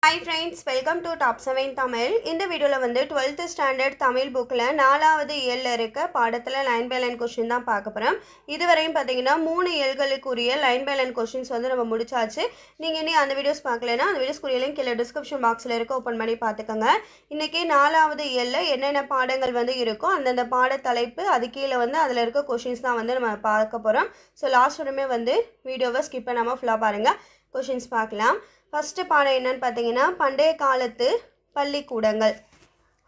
Hi friends, welcome to Top 7 Tamil. இந்த வீடியோல வந்து 12th ஸ்டாண்டர்ட் தமிழ் புக்ல 4வது இயல்ல இருக்க பாடத்துல லைன் பை லைன் क्वेश्चन தான் பார்க்க போறோம். இதுவரையும் பாத்தீங்கன்னா 3 இயல்களுக்குரிய லைன் பை லைன் क्वेश्चंस வந்து நம்ம முடிச்சாச்சு. நீங்க இனி அந்த வீடியோஸ் பார்க்கலனா அந்த வீடியோஸ்க்குரிய லிங்க் கீழ டிஸ்கிரிப்ஷன் பாக்ஸ்ல இருக்கு, ஓபன் பண்ணி பாத்துக்கங்க. இன்னைக்கு 4வது இயல்ல என்னென்ன பாடங்கள் வந்து இருக்கோ அந்த பாட தலைப்பு அது கீழ வந்து அதுல இருக்க क्वेश्चंस தான் வந்து நம்ம பார்க்க போறோம். சோ லாஸ்ட் வரையுமே வந்து வீடியோவை ஸ்கிப் பண்ணாம ஃபுல்லா பாருங்க. क्वेश्चंस பார்க்கலாம். ஃபர்ஸ்ட் பாடம் என்னன்னு பார்த்தீங்கன்னா பண்டைய காலத்து பள்ளிக்கூடங்கள்.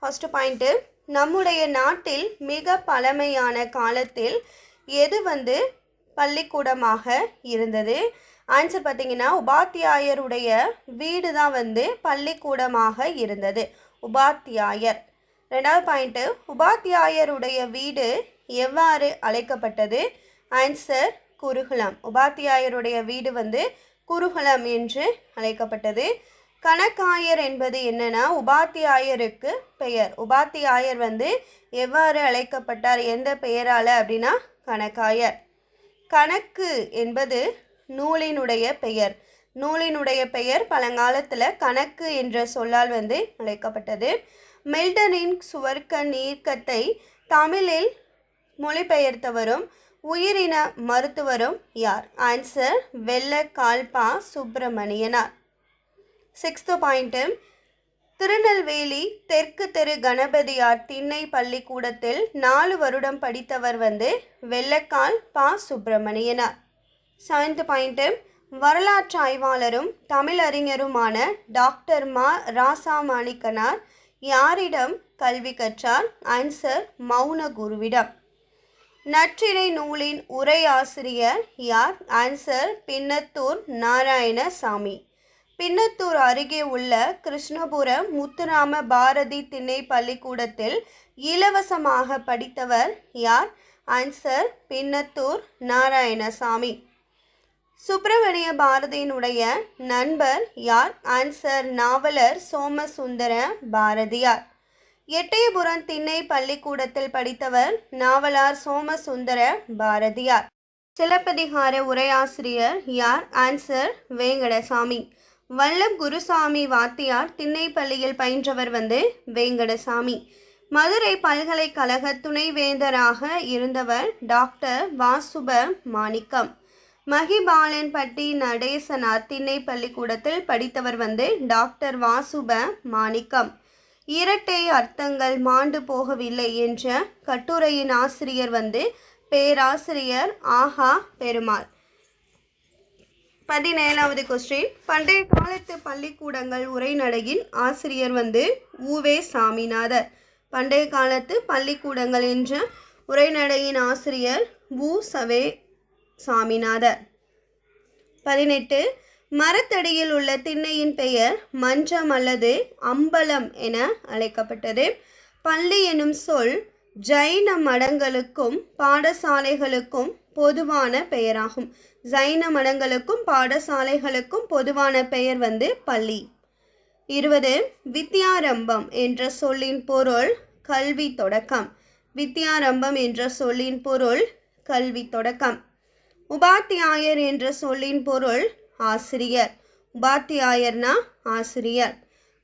ஃபர்ஸ்ட் பாயிண்ட், நம்முடைய நாட்டில் மிக பழமையான காலத்தில் எது வந்து பள்ளிக்கூடமாக இருந்தது? ஆன்சர் பார்த்தீங்கன்னா உபாத்தியாயருடைய வீடு தான் வந்து பள்ளிக்கூடமாக இருந்தது. உபாத்தியாயர். ரெண்டாவது பாயிண்ட், உபாத்தியாயருடைய வீடு எவ்வாறு அழைக்கப்பட்டது? ஆன்சர் குருகுலம். உபாத்தியாயருடைய வீடு வந்து குருகுலம் என்று அழைக்கப்பட்டது. கணக்காயர் என்பது என்னன்னா உபாத்தியாயருக்கு பெயர். உபாத்தியாயர் வந்து எவ்வாறு அழைக்கப்பட்டார், எந்த பெயரால அப்படின்னா கணக்காயர். கணக்கு என்பது நூலினுடைய பெயர். நூலினுடைய பெயர் பழங்காலத்தில் கணக்கு என்ற சொல்லால் வந்து அழைக்கப்பட்டது. மில்டனின் சுவர்க்க நீர்க்கத்தை தமிழில் மொழிபெயர்த்தவரும் உயிரின மருத்துவரும் யார்? Answer Vellakkalpa Subramaniyanar. Sixth point, Tirunelveli தெற்கு தெரு கணபதியார் திண்ணை பள்ளிக்கூடத்தில் 4 வருடம் படித்தவர் வந்து வெள்ளக்கால் பா சுப்பிரமணியனார். செவன்த் பாயிண்ட், வரலாற்று ஆய்வாளரும் தமிழறிஞருமான டாக்டர் மா ராசாமாணிக்கனார் யாரிடம் கல்வி கற்றார்? ஆன்சர் மௌன குருவிடம். நற்றிணை நூலின் உரையாசிரியர் யார்? ஆன்சர் பின்னத்தூர் நாராயணசாமி. பின்னத்தூர் அருகே உள்ள கிருஷ்ணபுரம் முத்துராம பாரதி திண்ணை பள்ளிக்கூடத்தில் இலவசமாக படித்தவர் யார்? ஆன்சர் பின்னத்தூர் நாராயணசாமி. சுப்பிரமணிய பாரதியினுடைய நண்பர் யார்? ஆன்சர் நாவலர் சோமசுந்தர பாரதியார். எட்டயபுரம் திண்ணை பள்ளிக்கூடத்தில் படித்தவர் நாவலர் சோமசுந்தர பாரதியார். சிலப்பதிகார உரையாசிரியர் யார்? ஆன்சர் வேங்கடசாமி. வல்லம் குருசாமி வாத்தியார் திண்ணை பள்ளியில் பயின்றவர் வந்து வேங்கடசாமி. மதுரை பல்கலைக்கழக துணைவேந்தராக இருந்தவர் டாக்டர் வாசுப மாணிக்கம். மகிபாலன்பட்டி நடேசனார் திண்ணை பள்ளிக்கூடத்தில் படித்தவர் வந்து டாக்டர் வாசுப மாணிக்கம். இரட்டை அர்த்தங்கள் மாண்டு போகவில்லை என்ற கட்டுரையின் ஆசிரியர் வந்து பேராசிரியர் ஆஹா பெருமாள். 17வது கொஸ்டின், பண்டைய காலத்து பள்ளிக்கூடங்கள் உரைநடையின் ஆசிரியர் வந்து உவே சாமிநாதர். பண்டைய காலத்து பள்ளிக்கூடங்கள் என்ற உரைநடையின் ஆசிரியர் உ.சவே சாமிநாதர். 18, மரத்தடியில் உள்ள திண்ணையின் பெயர் மன்றம் அல்லது அம்பலம் என அழைக்கப்பட்டது. பள்ளி எனும் சொல் ஜைன மடங்களுக்கும் பாடசாலைகளுக்கும் பொதுவான பெயராகும். ஜைன மடங்களுக்கும் பாடசாலைகளுக்கும் பொதுவான பெயர் வந்து பள்ளி. 20, வித்யாரம்பம் என்ற சொல்லின் பொருள் கல்வி தொடக்கம். வித்யாரம்பம் என்ற சொல்லின் பொருள் கல்வி தொடக்கம். உபாத்தியாயர் என்ற சொல்லின் பொருள் ஆசிரியர். உபாத்தியாயர்னா ஆசிரியர்.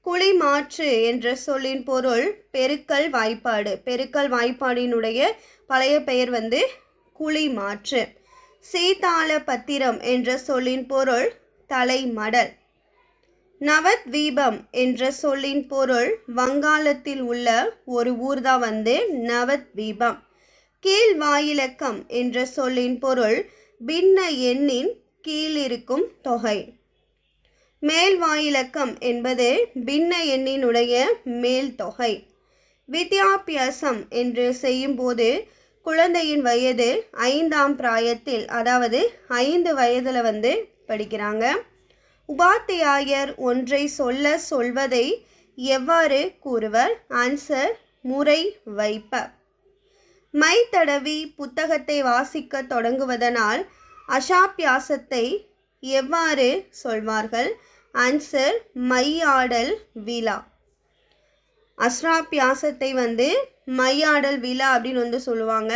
குழி மாற்று என்ற சொல்லின் பொருள் பெருக்கல் வாய்ப்பாடு. பெருக்கல் வாய்ப்பாடினுடைய பழைய பெயர் வந்து குழி மாற்று. சீதாள பத்திரம் என்ற சொல்லின் பொருள் தலைமடல். நவத்வீபம் என்ற சொல்லின் பொருள் வங்காளத்தில் உள்ள ஒரு ஊர் தான் வந்து நவத்வீபம். கீழ் வாயிலக்கம் என்ற சொல்லின் பொருள் பின்ன எண்ணின் கீழிருக்கும் தொகை. மேல் வாயிலக்கம் என்பது பின்ன எண்ணினுடைய மேல் தொகை. வித்யாபியாசம் என்று செய்யும்போது குழந்தையின் வயது 5ஆம் பிராயத்தில், அதாவது 5 வயதில் வந்து படிக்கிறாங்க. உபாத்தியாயர் ஒன்றை சொல்வதை எவ்வாறு கூறுவர்? ஆன்சர் முறை வைப்ப. மை தடவி புத்தகத்தை வாசிக்க தொடங்குவதனால் அஷாபியாசத்தை எவ்வாறு சொல்வார்கள்? ஆன்சர் மையாடல் விழா. அஷ்ராபியாசத்தை வந்து மையாடல் விழா அப்படின்னு வந்து சொல்லுவாங்க.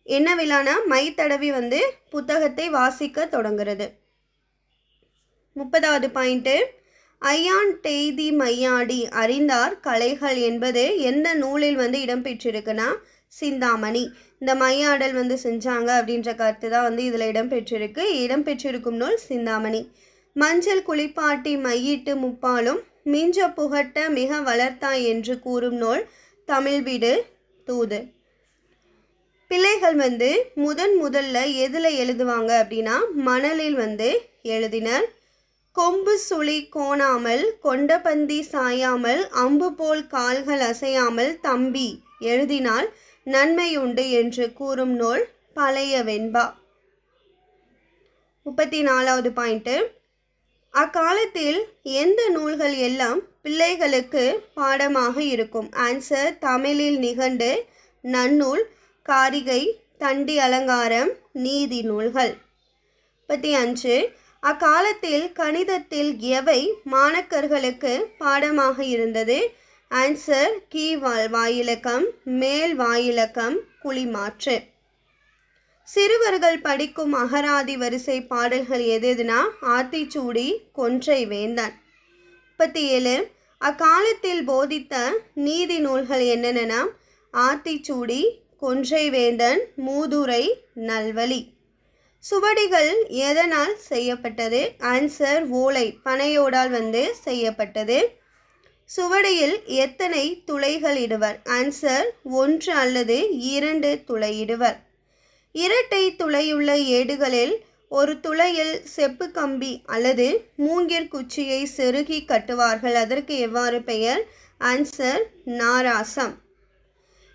என்ன விழானா மை தடவி வந்து புத்தகத்தை வாசிக்க தொடங்குறது. 30வது பாயிண்ட், ஐயான் டெய்தி மையாடி அறிந்தார் கலைகள் என்பது எந்த நூலில் வந்து இடம்பெற்றிருக்குன்னா சிந்தாமணி. இந்த மையாடல் வந்து செஞ்சாங்க அப்படின்ற கருத்து தான் வந்து இதில் இடம்பெற்றிருக்கும் நூல் சிந்தாமணி. மஞ்சள் குளிப்பாட்டி மையிட்டு முப்பாலும் மிஞ்ச புகட்ட மிக வளர்த்தாய் என்று கூறும் நூல் தமிழ் வீடு தூது. பிள்ளைகள் வந்து முதல்ல எதில் எழுதுவாங்க அப்படின்னா மணலில் வந்து எழுதினர். கொம்பு சுழி கோணாமல் கொண்ட பந்தி சாயாமல் அம்பு போல் கால்கள் அசையாமல் தம்பி எழுதினால் நன்மையுண்டு என்று கூறும் நூல் பழைய வெண்பா. 34வது பாயிண்ட்டு, அக்காலத்தில் எந்த நூல்கள் எல்லாம் பிள்ளைகளுக்கு பாடமாக இருக்கும்? ஆன்சர் தமிழில் நிகண்டு, நன்னூல், காரிகை, தண்டி அலங்காரம், நீதி நூல்கள். 35 அக்காலத்தில் கணிதத்தில் எவை மாணக்கர்களுக்கு பாடமாக இருந்தது? ஆன்சர் கீழ் வாயிலக்கம், மேல் வாயிலக்கம், குழிமாற்று. சிறுவர்கள் படிக்கும் அகராதி வரிசை பாடல்கள் எதுனா ஆத்திச்சூடி, கொன்றை வேந்தன். 37 அக்காலத்தில் போதித்த நீதி நூல்கள் என்னென்னா ஆத்திச்சூடி, கொன்றை வேந்தன், மூதுரை, நல்வழி. சுவடிகள் எதனால் செய்யப்பட்டது? ஆன்சர் ஓலை, பனையோடால் வந்து செய்யப்பட்டது. சுவடியில் எத்தனை துளைகள் இடுவர்? ஆன்சர் 1 அல்லது 2 துளை இடுவர். இரட்டை துளையுள்ள ஏடுகளில் ஒரு துளையில் செப்பு கம்பி அல்லது மூங்கிற் குச்சியை செருகி கட்டுவார்கள். அதற்கு எவ்வாறு பெயர்? ஆன்சர் நாராசம்.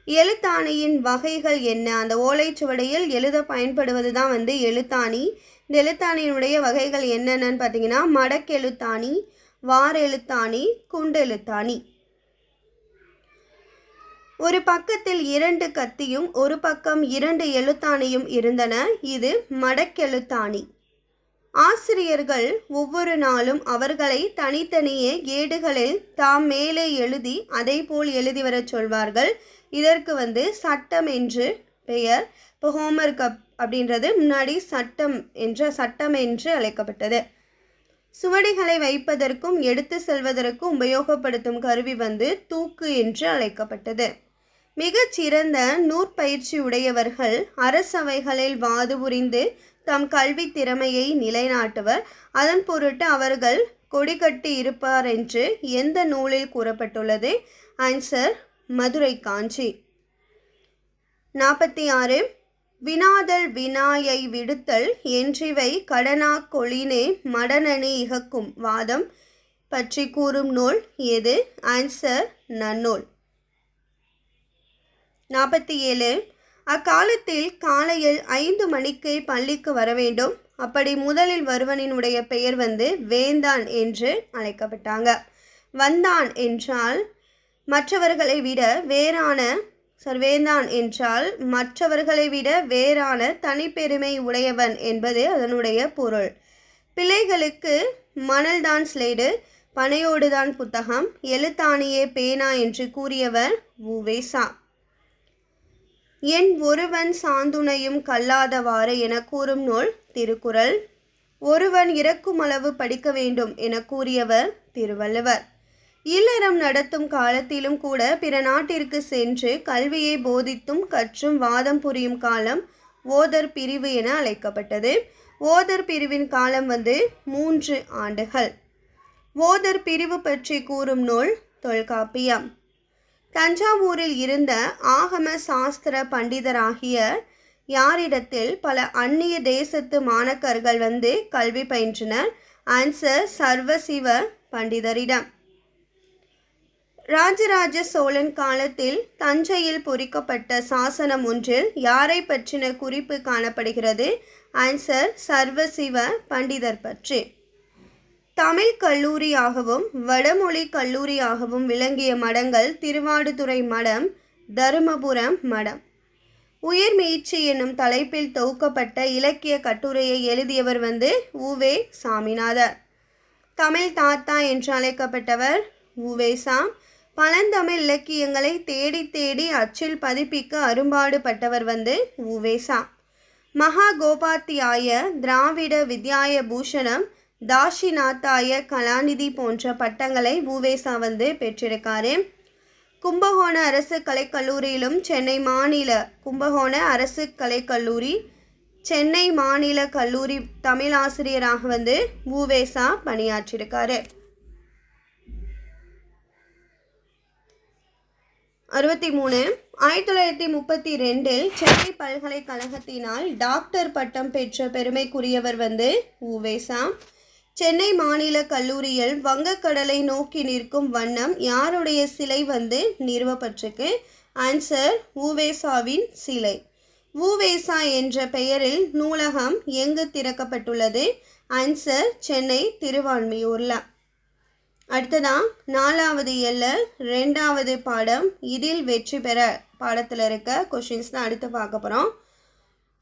எழுத்தாணியின் வகைகள் என்ன? அந்த ஓலைச்சுவடியில் எழுத பயன்படுவது தான் வந்து எழுத்தாணி. இந்த எழுத்தாணியினுடைய வகைகள் என்னென்னு பார்த்தீங்கன்னா மடக்கெழுத்தாணி, வாரெழுத்தாணி, குண்டெழுத்தாணி. ஒரு பக்கத்தில் 2 கத்தியும் ஒரு பக்கம் 2 எழுத்தாணியும் இருந்தன. இது மடக்கெழுத்தாணி. ஆசிரியர்கள் ஒவ்வொரு நாளும் அவர்களை தனித்தனியே ஏடுகளில் தாம் மேலே எழுதி அதை போல் எழுதி வர சொல்வார்கள். இதற்கு வந்து சட்டம் என்று பெயர். இப்போ ஹோம்ஒர்க் அப்படின்றது முன்னாடி சட்டம் என்று அழைக்கப்பட்டது. சுவடிகளை வைப்பதற்கும் எடுத்து செல்வதற்கும் உபயோகப்படுத்தும் கருவி வந்து தூக்கு என்று அழைக்கப்பட்டது. மிகச்சிறந்த நூற்பயிற்சி உடையவர்கள் அரசவைகளில் வாது புரிந்து தம் கல்வி திறமையை நிலைநாட்டுவர். அதன் பொருட்டு அவர்கள் கொடி கட்டி இருப்பார் என்று எந்த நூலில் கூறப்பட்டுள்ளது? ஆன்சர் மதுரை காஞ்சி. 46 வினாதல் வினாயை விடுத்தல் என்றிவை கடனா கொளினே மடனணி இகக்கும் வாதம் பற்றி கூறும் நூல் எது? ஆன்சர் நன்னூல். 47 அக்காலத்தில் காலையில் 5 மணிக்கு பள்ளிக்கு வர வேண்டும். அப்படி முதலில் வருவனினுடைய பெயர் வந்து வேந்தான் என்று அழைக்கப்பட்டாங்க. வந்தான் என்றால் மற்றவர்களை விட வேறான தனிப்பெருமை உடையவன் என்பது அதனுடைய பொருள். பிள்ளைகளுக்கு மணல்தான் ஸ்லேடு, பனையோடுதான் புத்தகம், எழுத்தாணியே பேனா என்று கூறியவர் உவேசா. என் ஒருவன் சாந்துணையும் கல்லாதவாறு என கூறும் நூல் திருக்குறள். ஒருவன் இறக்குமளவு படிக்க வேண்டும் என கூறியவர் திருவள்ளுவர். இல்லறம் நடத்தும் காலத்திலும் கூட பிற நாட்டிற்கு சென்று கல்வியை போதித்தும் கற்றும் வாதம் புரியும் காலம் ஓதர் பிரிவு என அழைக்கப்பட்டது. ஓதர் பிரிவின் காலம் வந்து 3 ஆண்டுகள். ஓதர் பிரிவு பற்றி கூறும் நூல் தொல்காப்பியம். தஞ்சாவூரில் இருந்த ஆகம சாஸ்திர பண்டிதராகிய யாரிடத்தில் பல அந்நிய தேசத்து மாணக்கர்கள் வந்து கல்வி பயின்றனர்? ஆன்சர் சர்வசிவ பண்டிதரிடம். ராஜராஜ சோழன் காலத்தில் தஞ்சையில் பொறிக்கப்பட்ட சாசனம் ஒன்றில் யாரை பற்றின குறிப்பு காணப்படுகிறது? ஆன்சர் சர்வசிவ பண்டிதர் பற்றி. தமிழ் கல்லூரியாகவும் வடமொழி கல்லூரியாகவும் விளங்கிய மடங்கள் திருவாடுதுறை மடம், தருமபுரம் மடம். உயிர் மீட்சி என்னும் தலைப்பில் தொகுக்கப்பட்ட இலக்கிய கட்டுரையை எழுதியவர் வந்து உவே சாமிநாதர். தமிழ் தாத்தா என்று அழைக்கப்பட்டவர் உவேசா. பழந்தமிழ் இலக்கியங்களை தேடி தேடி அச்சில் பதிப்பிக்க அரும்பாடுபட்டவர் வந்து உவேசா. மகா கோபாத்தியாய திராவிட வித்யாய பூஷணம் தாஷிநாத்தாய கலாநிதி போன்ற பட்டங்களை உவேசா வந்து பெற்றிருக்காரு. கும்பகோண அரசு கலைக்கல்லூரியிலும் கும்பகோண அரசு கலைக்கல்லூரி, சென்னை மாநில கல்லூரி தமிழ் ஆசிரியராக வந்து உவேசா பணியாற்றியிருக்காரு. 63 1932 சென்னை பல்கலைக்கழகத்தினால் டாக்டர் பட்டம் பெற்ற பெருமைக்குரியவர் வந்து உவேசா. சென்னை மாநில கல்லூரியில் வங்கக்கடலை நோக்கி நிற்கும் வண்ணம் யாருடைய சிலை வந்து நிறுவப்பட்டிருக்கு? ஆன்சர் உவேசாவின் சிலை. உவேசா என்ற பெயரில் நூலகம் எங்கு திறக்கப்பட்டுள்ளது? ஆன்சர் சென்னை திருவான்மியூரில். அடுத்ததான் 4வது எல்ல 2வது பாடம். இதில் வெற்றி பெற பாடத்தில் இருக்க கொஷின்ஸ் தான் அடுத்து பார்க்க போகிறோம்.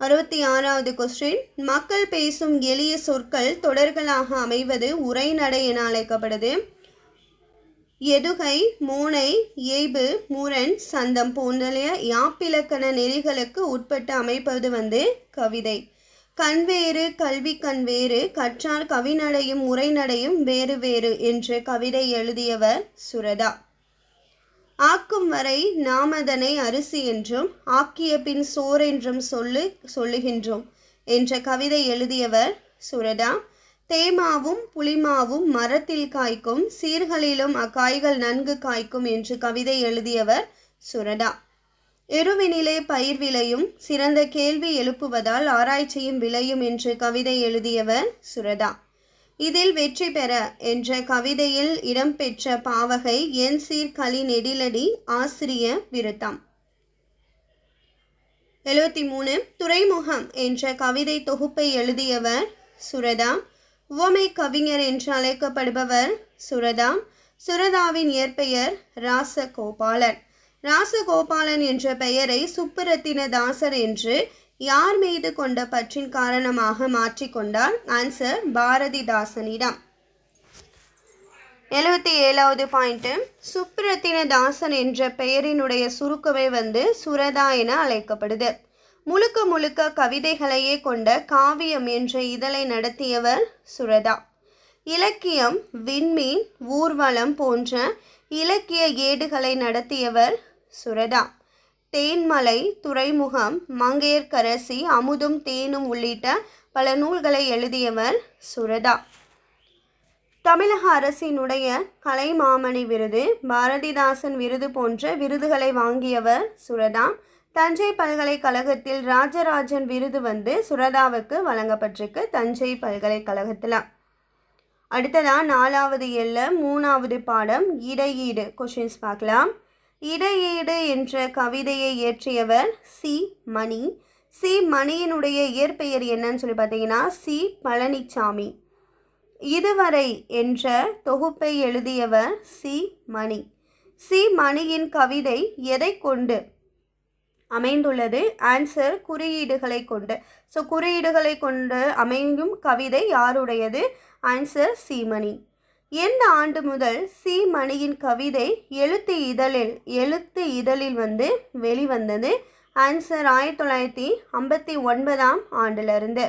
66வது கொஸ்டின். மக்கள் பேசும் எளிய சொற்கள் தொடர்களாக அமைவது உரைநடை என அழைக்கப்படுது. எதுகை, மோனை, ஏய்பு, முரண், சந்தம் போன்ற யாப்பிலக்கண நெறிகளுக்கு உட்பட்டு அமைப்பது வந்து கவிதை. கண்வேறு கல்வி கண்வேறு, கற்றார் கவிநடையும் உரைநடையும் வேறு வேறு என்று கவிதை எழுதியவர் சுரதா. ஆக்கும் வரை நாமதனை அரிசி என்றும் ஆக்கிய பின் சோறென்றும் சொல்லுகின்றோம் என்ற கவிதை எழுதியவர் சுரதா. தேமாவும் புளிமாவும் மரத்தில் காய்க்கும், சீர்களிலும் அக்காய்கள் நன்கு காய்க்கும் என்று கவிதை எழுதியவர் சுரதா. எருவினிலே பயிர் விளையும், சிறந்த கேள்வி எழுப்புவதால் ஆராய்ச்சியும் விளையும் என்று கவிதை எழுதியவர் சுரதா. இதில் வெற்றி பெற என்ற கவிதையில் இடம்பெற்ற பாவகை என் சீர் களி நெடிலடி ஆசிரிய விருத்தம். 73 துறைமுகம் என்ற கவிதை தொகுப்பை எழுதியவர் சுரதா. உவமை கவிஞர் என்று அழைக்கப்படுபவர் சுரதா. சுரதாவின் இயற்பெயர் ராசகோபாலன். ராசகோபாலன் என்ற பெயரை சுப்புரத்தினதாசர் என்று யார் மீது கொண்ட பற்றின் காரணமாக மாற்றிக்கொண்டார்? ஆன்சர் பாரதிதாசனிடம். 77வது பாயிண்ட். சுப்புரத்தினதாசன் என்ற பெயரினுடைய சுருக்கமே வந்து சுரதா என அழைக்கப்படுது. முழுக்க கவிதைகளையே கொண்ட காவியம் என்ற இதழை நடத்தியவர் சுரதா. இலக்கியம், விண்மீன், ஊர்வலம் போன்ற இலக்கிய ஏடுகளை நடத்தியவர் சுரதா. தேன்மலை, துறைமுகம், மங்கையர்க்கரசி, அமுதும் தேனும் உள்ளிட்ட பல நூல்களை எழுதியவர் சுரதா. தமிழக அரசினுடைய கலைமாமணி விருது, பாரதிதாசன் விருது போன்ற விருதுகளை வாங்கியவர் சுரதா. தஞ்சை பல்கலைக்கழகத்தில் ராஜராஜன் விருது வந்து சுரதாவுக்கு வழங்கப்பட்டிருக்கு, தஞ்சை பல்கலைக்கழகத்தில். அடுத்ததான் 4வது எல்ல 3வது பாடம். இடையீடு கொஷின்ஸ் பார்க்கலாம். இடையீடு என்ற கவிதையை இயற்றியவர் சி மணி. சி மணியினுடைய இயற்பெயர் என்னன்னு சொல்லி பார்த்தீங்கன்னா சி பழனிசாமி. இதுவரை என்ற தொகுப்பை எழுதியவர் சி மணி. சி மணியின் கவிதை எதை கொண்டு அமைந்துள்ளது? ஆன்சர் குறியீடுகளை கொண்டு. ஸோ குறியீடுகளை கொண்டு அமையும் கவிதை யாருடையது? ஆன்சர் சி மணி. எந்த ஆண்டு முதல் சி மணியின் கவிதை எழுத்து இதழில் வந்து வெளிவந்தது? ஆன்சர் 1959ஆம் ஆண்டிலிருந்து.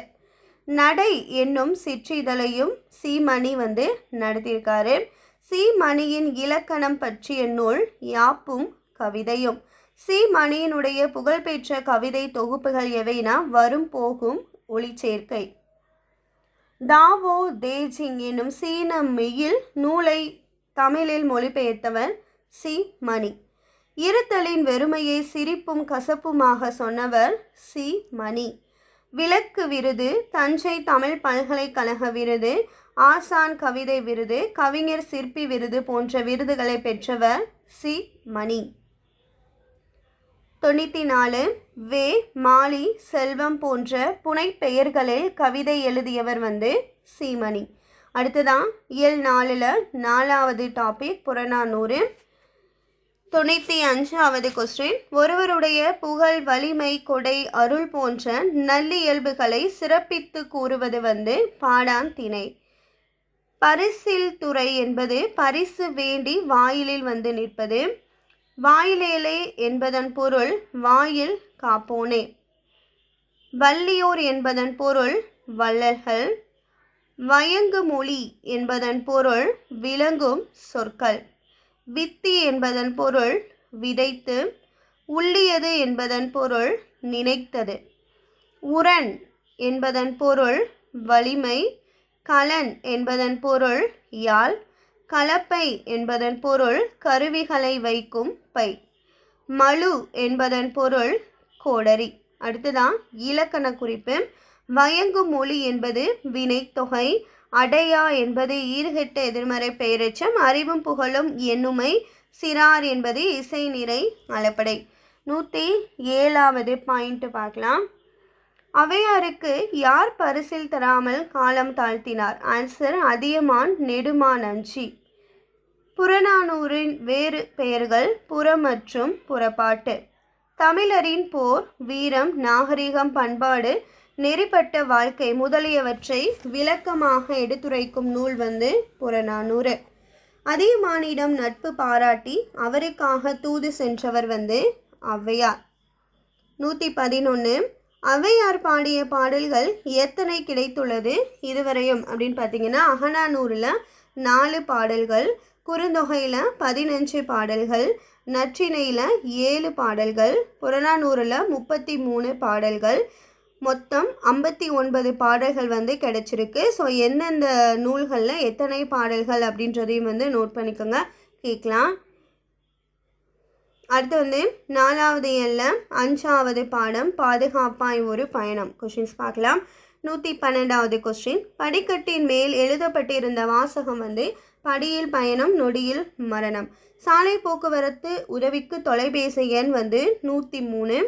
நடை என்னும் சிற்றிதழையும் சி மணி வந்து நடத்தியிருக்காரு. சி மணியின் இலக்கணம் பற்றிய நூல் யாப்பும் கவிதையும். சி மணியினுடைய புகழ்பெற்ற கவிதை தொகுப்புகள் எவைனா வரும் போகும் ஒளிச்சேர்க்கை. தாவோ தேஜிங் என்னும் சீன மெயில் நூலை தமிழில் மொழிபெயர்த்தவர் சி மணி. இருத்தலின் வெறுமையை சிரிப்பும் கசப்புமாக சொன்னவர் சி மணி. விளக்கு விருது, தஞ்சை தமிழ் பல்கலைக்கழக விருது, ஆசான் கவிதை விருது, கவிஞர் சிற்பி விருது போன்ற விருதுகளை பெற்றவர் சி மணி. 94 வே மாலி செல்வம் போன்ற புனைப்பெயர்களில் கவிதை எழுதியவர் வந்து சி மணி. அடுத்ததான் இயல் 4ல் 4வது டாபிக் புறநானூறு. 95வது கொஸ்டின். ஒருவருடைய புகழ், வலிமை, கொடை, அருள் போன்ற நல்லியல்புகளை சிறப்பித்து கூறுவது வந்து பாடான் திணை. பரிசில் துறை என்பது பரிசு வேண்டி வாயிலில் வந்து நிற்பது. வாயிலேலே என்பதன் பொருள் வாயில் காப்போனே. வள்ளியோர் என்பதன் பொருள் வள்ளல்கள். வயங்கு மொழி என்பதன் பொருள் விளங்கும் சொற்கள். வித்தி என்பதன் பொருள் விதைத்து. உள்ளியது என்பதன் பொருள் நினைத்தது. உரன் என்பதன் பொருள் வலிமை. கலன் என்பதன் பொருள் யாழ். கலப்பை என்பதன் பொருள் கருவிகளை வைக்கும் பை. மழு என்பதன் பொருள் கோடரி. அடுத்ததான் இலக்கண குறிப்பு. வயங்கு மொழி என்பது வினைத்தொகை. அடையா என்பது ஈறுகெட்ட எதிர்மறை பெயரெச்சம். அறிவும் புகழும் எண்ணுமை. சிறார் என்பது இசை நிறை அளப்படை. 107வது பாயிண்ட் பார்க்கலாம். ஔவையாருக்கு யார் பரிசில் தராமல் காலம் தாழ்த்தினார்? ஆன்சர் அதியமான் நெடுமான் அஞ்சி. புறநானூறின் வேறு பெயர்கள் புறம் மற்றும் புறப்பாட்டு. தமிழரின் போர், வீரம், நாகரிகம், பண்பாடு, நெறிப்பட்ட வாழ்க்கை முதலியவற்றை விளக்கமாக எடுத்துரைக்கும் நூல் புறநானூறு. அதியமானிடம் நட்பு பாராட்டி அவருக்காக தூது சென்றவர் ஔவையார். 111. ஔவையார் பாடிய பாடல்கள் எத்தனை கிடைத்துள்ளது இதுவரையும் அப்படின்னு பார்த்தீங்கன்னா, அகநானூறில் 4 பாடல்கள், குறுந்தொகையில் 15 பாடல்கள், நற்றிணையில் 7 பாடல்கள், புறநானூறில் 33 பாடல்கள், மொத்தம் 59 பாடல்கள் கிடைச்சிருக்கு. ஸோ எந்தெந்த நூல்களில் எத்தனை பாடல்கள் அப்படின்றதையும் நோட் பண்ணிக்கோங்க, கேட்கலாம். அடுத்து 4வது எண்ணில் 5வது பாடம் பாதுகாப்பாய் ஒரு பயணம். கொஷின்ஸ் பார்க்கலாம். 112வது கொஸ்டின். படிக்கட்டின் மேல் எழுதப்பட்டிருந்த வாசகம் படியில் பயணம் நொடியில் மரணம். சாலை போக்குவரத்து உதவிக்கு தொலைபேசி எண் 103.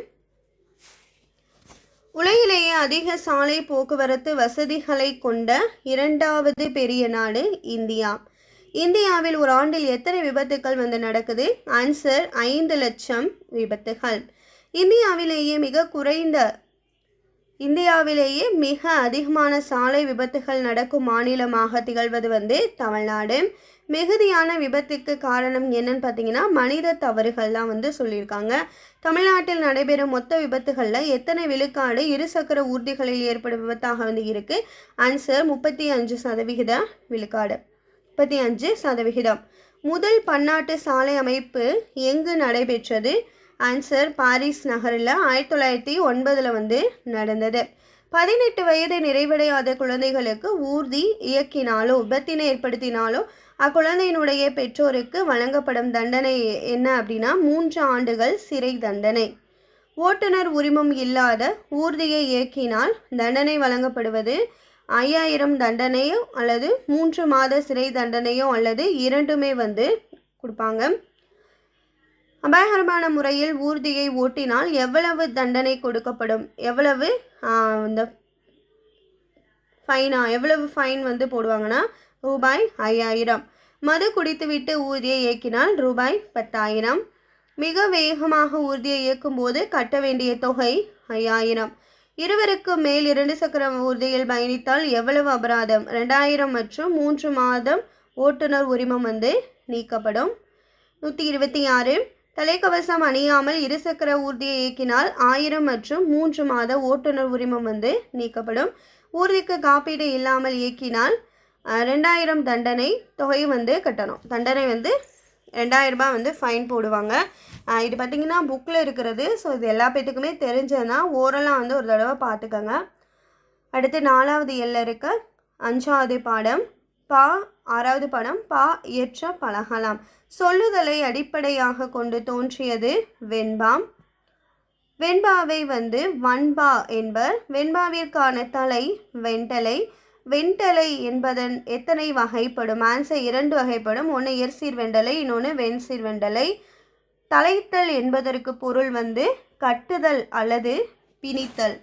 உலகிலேயே அதிக சாலை போக்குவரத்து வசதிகளை கொண்ட 2வது பெரிய நாடு இந்தியா. இந்தியாவில் ஒரு ஆண்டில் எத்தனை விபத்துக்கள் நடக்குது? ஆன்சர் 5 லட்சம் விபத்துகள். இந்தியாவிலேயே மிக அதிகமான சாலை விபத்துகள் நடக்கும் மாநிலமாக திகழ்வது தமிழ்நாடு. மிகுதியான விபத்துக்கு காரணம் என்னன்னு பார்த்தீங்கன்னா, மனித தவறுகள் தான் சொல்லியிருக்காங்க. தமிழ்நாட்டில் நடைபெறும் மொத்த விபத்துகளில் எத்தனை விழுக்காடு இருசக்கர ஊர்திகளில் ஏற்படும் விபத்தாக இருக்குது? ஆன்சர் 35% விழுக்காடு. 35%. முதல் பன்னாட்டு சாலை அமைப்பு எங்கு நடைபெற்றது? ஆன்சர் பாரிஸ் நகரில் 1909 நடந்தது. 18 வயது நிறைவடையாத குழந்தைகளுக்கு ஊர்தி இயக்கினாலோ விபத்தினை ஏற்படுத்தினாலோ அக்குழந்தையினுடைய பெற்றோருக்கு வழங்கப்படும் தண்டனை என்ன அப்படின்னா 3 ஆண்டுகள் சிறை தண்டனை. ஓட்டுநர் உரிமம் இல்லாத ஊர்தியை இயக்கினால் தண்டனை வழங்கப்படுவது 5000 தண்டனையோ அல்லது 3 மாத சிறை தண்டனையோ அல்லது இரண்டுமே கொடுப்பாங்க. அபாயகரமான முறையில் ஊர்தியை ஓட்டினால் எவ்வளவு தண்டனை கொடுக்கப்படும்? எவ்வளவு இந்த எவ்வளவு ஃபைன் போடுவாங்கன்னா ரூபாய் 5000. மது குடித்துவிட்டு ஊர்தியை இயக்கினால் ரூபாய் 10,000. மிக வேகமாக ஊர்தியை இயக்கும் போது கட்ட வேண்டிய தொகை 5000. இருவருக்கு மேல் 2 சக்கர ஊர்தியில் பயணித்தால் எவ்வளவு அபராதம்? 2000 மற்றும் 3 மாதம் ஓட்டுநர் உரிமம் நீக்கப்படும். 126. தலைக்கவசம் அணியாமல் 2 சக்கர ஊர்தியை இயக்கினால் 1000 மற்றும் 3 மாத ஓட்டுநர் உரிமம் நீக்கப்படும். ஊர்திக்கு காப்பீடு இல்லாமல் இயக்கினால் 2000 தண்டனை தொகை கட்டணும். தண்டனை 2000 ரூபாய் ஃபைன் போடுவாங்க. இது பார்த்திங்கன்னா புக்கில் இருக்கிறது. ஸோ இது எல்லா பேத்துக்குமே தெரிஞ்சதுன்னா ஓரலாக ஒரு தடவை பார்த்துக்கோங்க. அடுத்து 4வது எல்ல இருக்க 5வது பாடம் 6வது பாடம் இயற்ற பழகலாம். சொல்லுதலை அடிப்படையாக கொண்டு தோன்றியது வெண்பா. வெண்பாவை வன்பா என்பர். வெண்பாவிற்கான தலை வெண்டலை. வெண்டலை என்பதன் எத்தனை வகைப்படும்? ஆன்சர் 2 வகைப்படும். ஒன்று எர்சீர் வெண்டலை, இன்னொன்று வெண்சீர் வெண்டலை. தலைத்தல் என்பதற்கு பொருள் கட்டுதல் அல்லது பிணித்தல்.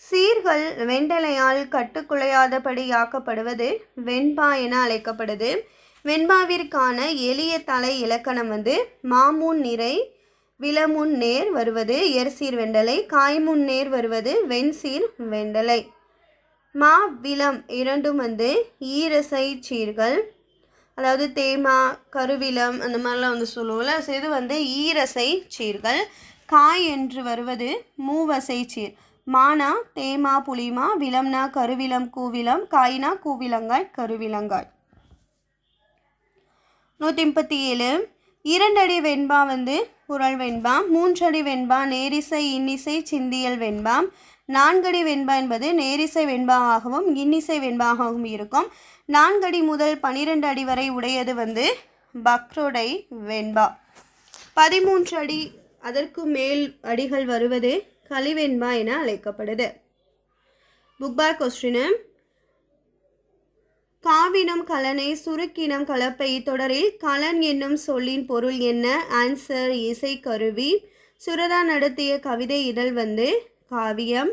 சீர்கள் வெண்டலையால் கட்டுக்குலையாதபடி ஆக்கப்படுவது வெண்பா என அழைக்கப்படுது. வெண்பாவிற்கான எளிய தலை இலக்கணம் மாமுன் நிறை, விலமுன் நேர் வருவது எர்சீர் வெண்டலை, காய்முன் நேர் வருவது வெண்சீர் வெண்டலை. மா விலம் இரண்டும் ஈரசை சீர்கள், அதாவது தேமா கருவிலம் அந்த மாதிரிலாம் சொல்லுவோம்ல. ஸோ இது ஈரசை சீர்கள். காய் என்று வருவது மூவசை சீர். மானா தேமா புளிமா, விலம்னா கருவிலம் கூவிலம், காய்னா கூவிலங்காய் கருவிலங்காய். 137 இரண்டடி வெண்பா வந்து குறள் வெண்பா, மூன்றடி வெண்பா நேரிசை இன்னிசை சிந்தியல் வெண்பா, நான்கடி வெண்பா என்பது நேரிசை வெண்பாகவும் இன்னிசை வெண்பாகவும் இருக்கும். 4 அடி முதல் 12 அடி வரை உடையது வந்து பக்ரோடை வெண்பா. 13 அடி அதற்கு மேல் அடிகள் வருவது கலிவெண்பா என அழைக்கப்படுது. Book back question. காவினம் கலனை சுருக்கினம் கலப்பை தொடரில் கலன் என்னும் சொல்லின் பொருள் என்ன? ஆன்சர் இசை கருவி. சுரதா நடத்திய கவிதை இதழ் வந்து காவியம்.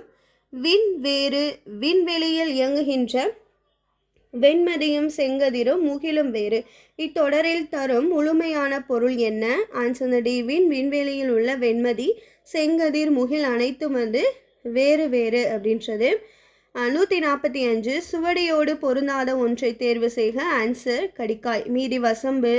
வேறு விண்வெளியில் இயங்குகின்ற வெண்மதியும் செங்கதிரும் முகிலும் வேறு. இத்தொடரில் தரும் முழுமையான பொருள் என்ன? Answer D. விண்வெளியில் உள்ள வெண்மதி செங்கதிர் முகில் அனைத்தும் வந்து வேறு வேறு அப்படின்றது. 145 சுவடியோடு பொருந்தாத ஒன்றை தேர்வு செய்க. ஆன்சர் கடிக்காய். மீதி வசம்பு,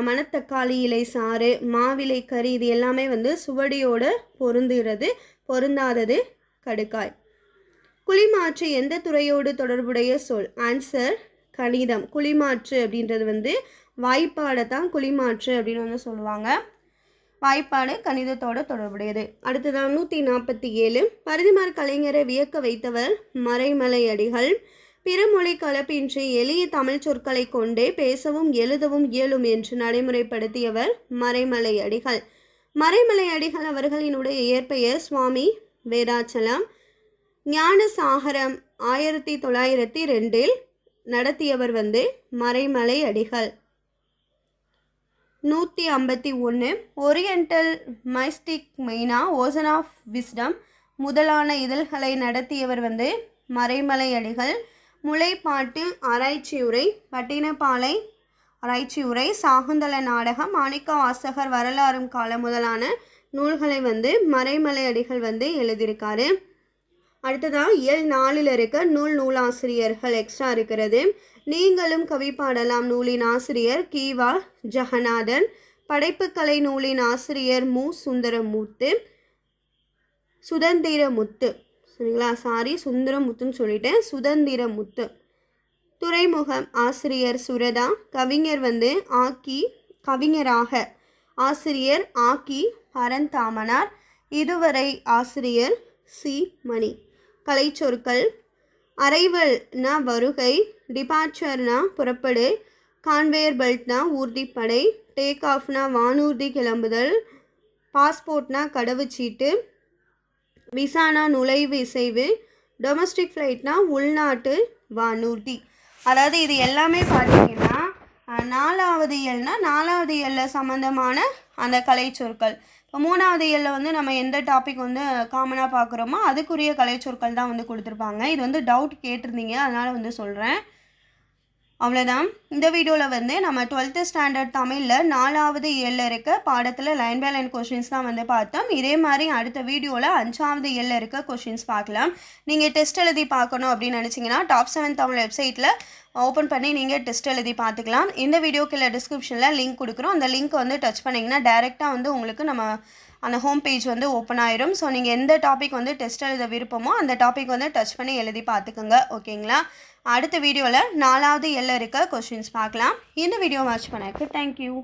மணத்தக்காளி இலை சாறு, மாவிலை கறி இது எல்லாமே வந்து சுவடியோடு பொருந்துகிறது. பொருந்தாதது கடுக்காய். குளிமாற்று எந்த துறையோடு தொடர்புடைய சொல்? ஆன்சர் கணிதம். குளிமாற்று அப்படின்றது வந்து வாய்ப்பாடை தான் குளிமாற்று அப்படின்னு வந்து சொல்லுவாங்க. வாய்ப்பாடு கணிதத்தோடு தொடர்புடையது. அடுத்ததான் 147 பரிதிமார் கலைஞரை வியக்க வைத்தவர் மறைமலை அடிகள். பிறமொழி கலப்பின்றி எளிய தமிழ் சொற்களை கொண்டே பேசவும் எழுதவும் இயலும் என்று நடைமுறைப்படுத்தியவர் மறைமலை அடிகள். மறைமலை அடிகள் அவர்களினுடைய இயற்பெயர் சுவாமி வேதாச்சலம். ஞான சாகரம் 1902 நடத்தியவர் வந்து மறைமலை அடிகள். 151 ஓரியண்டல் மைஸ்டிக் மெய்னா, ஓசன் ஆஃப் விஸ்டம் முதலான இதழ்களை நடத்தியவர் வந்து மறைமலை அடிகள். முளைப்பாட்டு ஆராய்ச்சியுரை, பட்டினப்பாலை ஆராய்ச்சியுரை, சாகுந்தல நாடகம், மாணிக்க வாசகர் வரலாறும் காலம் முதலான நூல்களை வந்து மறைமலை அடிகள் வந்து எழுதியிருக்காரு. அடுத்ததான் இயல் 4 இருக்க நூலாசிரியர்கள் எக்ஸ்ட்ரா இருக்கிறது. நீங்களும் கவி பாடலாம் நூலின் ஆசிரியர் கீவா ஜெகநாதன். படைப்புக்கலை நூலின் ஆசிரியர் மு. சுந்தரமுத்து. சுதந்திரமுத்து சரிங்களா, சுந்தரமுத்துன்னு சொல்லிட்டேன், சுதந்திரமுத்து. துறைமுகம் ஆசிரியர் சுரதா. கவிஞர் வந்து கவிஞராக ஆசிரியர் ஆக்கி பரந்தாமனார். இதுவரை ஆசிரியர் சி. மணி. கலைச்சொற்கள் அரைவல்னா வருகை, டிபார்ச்சர்னா புறப்படு, கான்வேயர் பெல்ட்னா ஊர்திப்படை, டேக் ஆஃப்னா வானூர்தி கிளம்புதல், பாஸ்போர்ட்னா கடவுச்சீட்டு, விசானா நுழைவு இசைவு, டொமஸ்டிக் ஃப்ளைட்னா உள்நாட்டு வானூர்தி. அதாவது இது எல்லாமே பார்த்தீங்கன்னா 4வது இயல்னா 4வது இயலில் சம்மந்தமான அந்த கலைச்சொற்கள். இப்போ 3வது இயலில் வந்து நம்ம எந்த டாபிக் வந்து காமனாக பார்க்குறோமோ அதுக்குரிய கலைச்சொற்கள் தான் வந்து கொடுத்துருப்பாங்க. இது வந்து டவுட் கேட்டிருந்தீங்க, அதனால் வந்து சொல்கிறேன். அவ்வளோதான். இந்த வீடியோவில் வந்து நம்ம 12th ஸ்டாண்டர்ட் தமிழில் 4வது இயலில் இருக்க பாடத்தில் லைன் பை லைன் கொஷின்ஸ் தான் வந்து பார்த்தோம். இதே மாதிரி அடுத்த வீடியோவில் 5வது இயலில் இருக்க கொஷின்ஸ் பார்க்கலாம். நீங்கள் டெஸ்ட் எழுதி பார்க்கணும் அப்படின்னு நினச்சிங்கன்னா Top 7 தமிழ் வெப்சைட்டில் ஓப்பன் பண்ணி நீங்கள் டெஸ்ட் எழுதி பார்த்துக்கலாம். இந்த வீடியோக்கு இல்லை டிஸ்கிரிப்ஷனில் லிங்க் கொடுக்குறோம். அந்த லிங்க் வந்து டச் பண்ணிங்கன்னா டேரெக்டாக வந்து உங்களுக்கு நம்ம அந்த ஹோம் பேஜ் வந்து ஓப்பன் ஆயிரும். ஸோ நீங்கள் எந்த டாபிக் வந்து டெஸ்ட் எழுத விருப்பமோ அந்த டாபிக் வந்து டச் பண்ணி எழுதி பார்த்துக்குங்க. ஓகேங்களா? அடுத்த வீடியோவில் 4வது இயலில் இருக்க கொஷின்ஸ் பார்க்கலாம். இந்த வீடியோ வாட்ச் பண்ணதுக்கு தேங்க்யூ.